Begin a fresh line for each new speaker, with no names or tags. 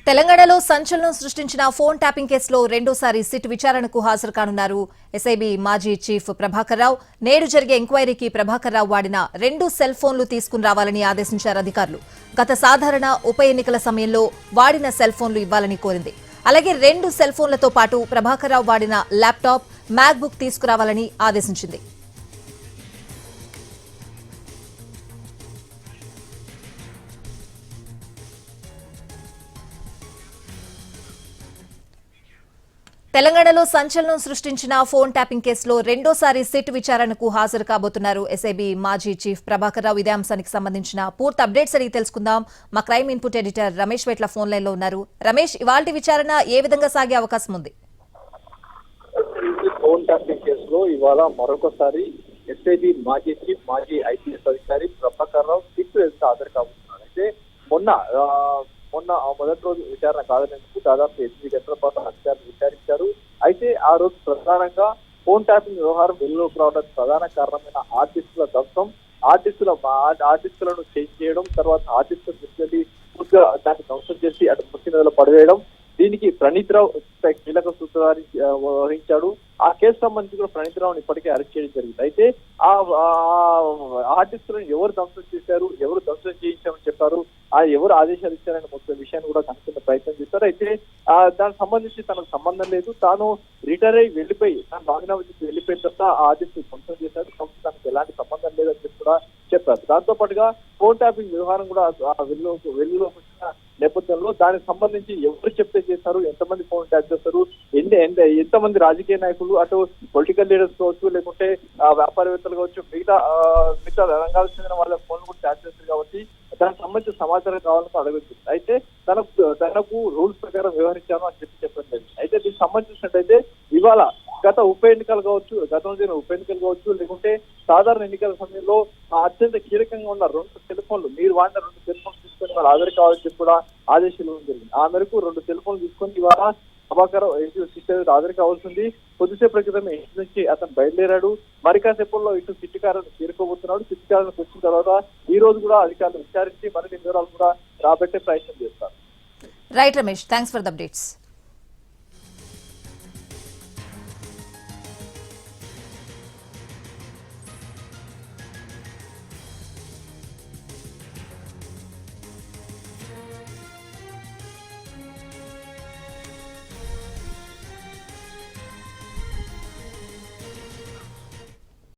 తెలంగాణలో సంచలనం సృష్టించిన ఫోన్ ట్యాపింగ్ కేసులో రెండోసారి సిట్ విచారణకు హాజరు కానున్నారు ఎస్ఐబీ మాజీ చీఫ్ ప్రభాకర్ రావు. నేడు జరిగే ఎంక్వైరీకి ప్రభాకర్ రావు వాడిన 2 సెల్ ఫోన్లు తీసుకుని రావాలని ఆదేశించారు అధికారులు. గత సాధారణ ఉప ఎన్నికల సమయంలో వాడిన సెల్ ఫోన్లు ఇవ్వాలని కోరింది. అలాగే 2 సెల్ ఫోన్లతో పాటు ప్రభాకర్ రావు వాడిన ల్యాప్టాప్, మ్యాక్ బుక్ తీసుకురావాలని ఆదేశించింది. తెలంగాణలో సంచలనం సృష్టించిన ఫోన్ ట్యాపింగ్ కేసులో రెండోసారి సిట్ విచారణకు హాజరు కాబోతున్నారు ఎస్ఐబీ మాజీ చీఫ్ ప్రభాకర్ రావు. ఇదే అంశానికి సంబంధించిన పూర్తి అప్డేట్స్ అడిగి తెలుసుకుందాం. మా crime input editor Ramesh వేట్ల phone line లో ఉన్నారు. రమేష్, ఇవాల్టి విచారణ ఏ విధంగా సాగే అవకాశం ఉంది?
ఫోన్ ట్యాపింగ్ కేసులో ఇవాళ మరొకసారి ఎస్ఐబీ మాజీ చీఫ్ మాజీ ఐపీఎస్ అధికారి ప్రభాకర్ రావు సిట్ హాజరు కాబోతున్నారు. అయితే మొన్న మొదటి రోజు విచారణ కాదనేందుకు దాదాపు 8 గంటల పాటు అధికారులు విచారించారు. అయితే ఆ రోజు ప్రధానంగా ఫోన్ ట్యాపింగ్ వ్యవహారం వెలుగులోకి రావడానికి ప్రధాన కారణమైన ఆర్టిస్టుల ధ్వంసం, ఆర్టిస్టులను చేంజ్ చేయడం, తర్వాత ఆర్టిస్టులను తీసుకెళ్లి పూర్తిగా దాన్ని ధ్వంసం చేసి అటు ముఖ్య నదిలో పడివేయడం. దీనికి ప్రణీత్ రావు కీలక సూత్రధారి వహించాడు. ఆ కేసు సంబంధించి కూడా ప్రణీత్ రావుని ఇప్పటికే అరెస్ట్ చేయడం జరిగింది. అయితే ఆ ఆర్టిస్టులను ఎవరు ధ్వంసం చేశారు, ఎవరు ధ్వంసం చేయించామని చెప్పారు, ఎవరు ఆదేశాలు ఇచ్చారనే మొత్తం విషయాన్ని కూడా కనుక్కునే ప్రయత్నం చేశారు. అయితే దానికి సంబంధించి తనకు సంబంధం లేదు, తాను రిటైర్ అయి వెళ్లిపోయి తాను రాజీనామా చేసి వెళ్లిపోయిన తర్వాత ఆ ఆర్టిస్ట్ ధ్వంసం చేశారు, తనకు ఎలాంటి సంబంధం లేదని చెప్పి కూడా చెప్పారు. దాంతో పాటుగా ఫోన్ ట్యాపింగ్ వ్యవహారం కూడా వెలుగులోకి వచ్చిన నేపథ్యంలో దానికి సంబంధించి ఎవరు చెప్తే చేస్తారు, ఎంతమంది ఫోన్ ట్యాప్ చేస్తారు, ఎంతమంది రాజకీయ నాయకులు, అటు పొలిటికల్ లీడర్స్ కావచ్చు, లేకుంటే వ్యాపారవేత్తలు కావచ్చు, మిగతా రంగాలకు చెందిన వాళ్ళ ఫోన్లు కూడా ట్యాప్ చేస్తారు. కాబట్టి దానికి సంబంధించిన సమాచారం కావాలని అడగచ్చు. అయితే తనకు రూల్స్ ప్రకారం వ్యవహరించాను అని చెప్పడం జరిగింది. అయితే దీనికి సంబంధించినట్టయితే ఇవాళ గత ఉప ఎన్నికలు కావచ్చు, గతంలో జరిగిన ఉప ఎన్నికలు కావచ్చు, లేకుంటే సాధారణ ఎన్నికల సమయంలో అత్యంత కీలకంగా ఉన్న 2 సెల్ ఫోన్లు, మీరు వాడిన 2 సెల్ ఫోన్లు తీసుకొని వాళ్ళు హాజరు కావాలని చెప్పి కూడా ఆదేశాలు జరిగింది. ఆ మేరకు 2 సెల్ ఫోన్లు తీసుకొని ఇవాళ ప్రభాకర్ సిట్ హాజరు కావాల్సింది. కొద్దిసేపటి క్రితమే ఇంటి నుంచి అతను బయలుదేరాడు. మరి కాసేపట్లో ఇటు సిట్టికారులను చేరుకోబోతున్నాడు. సిట్టికారులకు వచ్చిన తర్వాత ఈ రోజు కూడా అధికారులు విచారించి మరిన్ని వివరాలు కూడా రాబట్టే ప్రయత్నం చేస్తారు.
Right Ramesh, thanks for the updates.